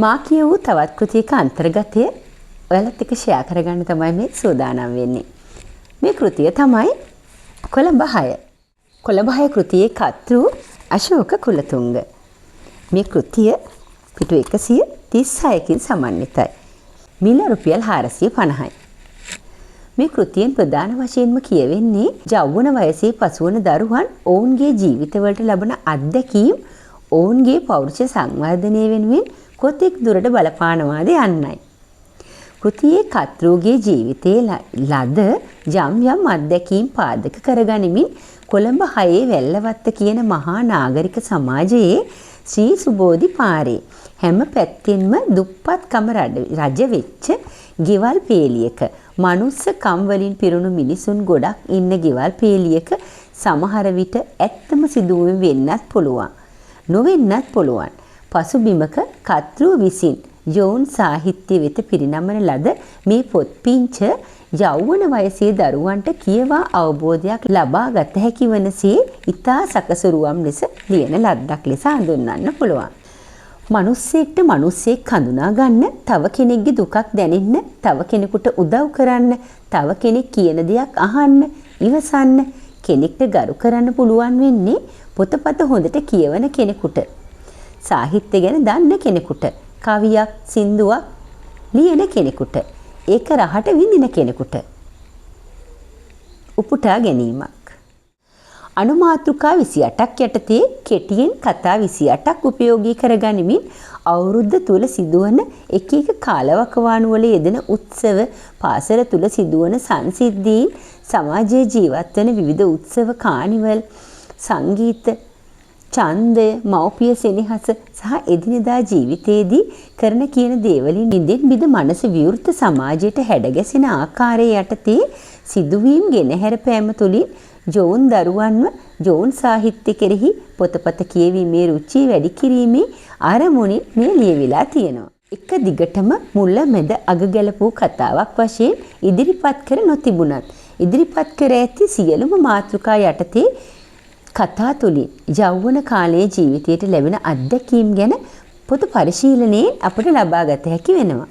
මා කියවූ තවත් කෘතියක අන්තර්ගතය ඔයාලත් එක්ක ෂෙයා කරගන්න තමයි මේ සූදානම් වෙන්නේ. මේ කෘතිය තමයි කොළඹ 6. කොළඹ 6 කෘතියේ කර්තෘ අශෝක කුලතුංග. මේ කෘතිය පිටු 136කින් සමන්විතයි. මිල රුපියල් 450යි. මේ කෘතියෙන් ප්‍රධාන වශයෙන්ම කියවෙන්නේ යෞවන වයසේ පසුවන දරුවන් ඔවුන්ගේ ජීවිතවලට ලබන අත්දැකීම් ඔවුන්ගේ පෞරුෂ සංවර්ධනය වෙනුවෙන් කොතෙක් දුරට බලපානවාද යන්නයි. කෘතියේ කර්තෘගේ ජීවිතයේ ලද යම් අත්දැකීම් පාදක කරගනිමින් කොළඹ 6 වැල්ලවත්ත කියන මහා නාගරික සමාජයේ ශ්‍රී සුබෝධි පාරේ හැම පැත්තෙන්ම දුප්පත්කම රජ වෙච්ච ගෙවල් පේලියක මනුස්ස කම් වලින් පිරුණු මිනිසුන් ගොඩක් ඉන්න ගෙවල් පේලියක සමහර විට ඇත්තම සිදුවීම් වෙන්නත් පුළුවන්. නොවෙන්නත් පුළුවන්. පසුබිමක කර්තෘ විසින් යෝන් සාහිත්‍ය වෙත පිරිනමන ලද මේ පොත් පිංච යෞවන වයසේ දරුවන්ට කියවා අවබෝධයක් ලබා ගත හැකි වනසේ ඉතා සකසුරුවම් ලෙස ලියන ලද්දක් ලෙස හඳුන්වන්න පුළුවන්. මිනිස්සෙක්ට මිනිස්සෙක් හඳුනා ගන්න, තව කෙනෙක්ගේ දුකක් දැනෙන්න, තව කෙනෙකුට උදව් කරන්න, තව කෙනෙක් කියන දෙයක් අහන්න, ඉවසන්න, කෙනෙක්ට ගරු කරන්න පුළුවන් වෙන්නේ පොතපත හොඳට කියවන කෙනෙකුට. සාහිත්‍ය ගැන දන්න කෙනෙකුට, කවියක්, සින්දුවක් ලියන කෙනෙකුට, ඒක රහට විඳින කෙනෙකුට. උපුටා ගැනීමක්. අනුමාතෘකා 28ක් යටතේ කෙටියෙන් කතා 28ක් උපයෝගී කරගනිමින් අවුරුද්ද තුල සිදුවන එක කාලවකවානු වල යෙදෙන උත්සව, පාසල තුල සිදුවන සංසිද්ධීන්, සමාජයේ ජීවත් වන විවිධ උත්සව, කානිවල්, සංගීත, ඡන්දය, මෞපිය සෙනෙහස සහ එදිනෙදා ජීවිතයේදී කරන කියන දේවලින් නිදෙන් බිඳ මනස විවෘත සමාජයට හැඩගැසෙන ආකාරයේ යටතේ සිදුවීම් ගෙනහැර පෑම තුළින් ජෝන් දරුවන්ව ජෝන් සාහිත්‍ය කෙරෙහි පොතපත කියවීමේ රුචිය වැඩි කිරීමේ ආරමුණින් මේ ලියවිලා තියෙනවා. එක දිගටම මුල මැද අග ගැලපූ කතාවක් වශයෙන් ඉදිරිපත් කර නොතිබුණත් ඉදිරිපත් කර ඇති සියලුම මාතෘකා යටතේ කතා තුළින් යෞවන කාලයේ ජීවිතයට ලැබෙන අත්දැකීම් ගැන පොත පරිශීලනයෙන් අපට ලබා ගත හැකි වෙනවා.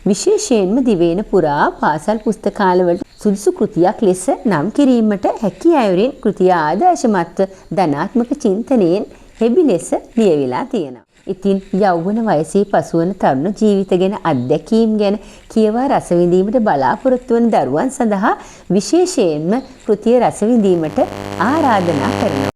විශේෂයෙන්ම දිවයින පුරා පාසල් පුස්තකාලවලට සුදුසු කෘතියක් ලෙස නම් කිරීමට හැකි අයුරින් කෘතිය ආදර්ශමත්ව ධනාත්මක චින්තනයෙන් හෙබි ලෙස ලියවිලා තියෙනවා. ඉතින් යෞවන වයසේ පසුවන තරුණ ජීවිත ගැන අත්දැකීම් ගැන කියවා රස විඳීමට බලාපොරොත්තු වන දරුවන් සඳහා විශේෂයෙන්ම කෘතිය රස විඳීමට ආරාධනා කරනවා.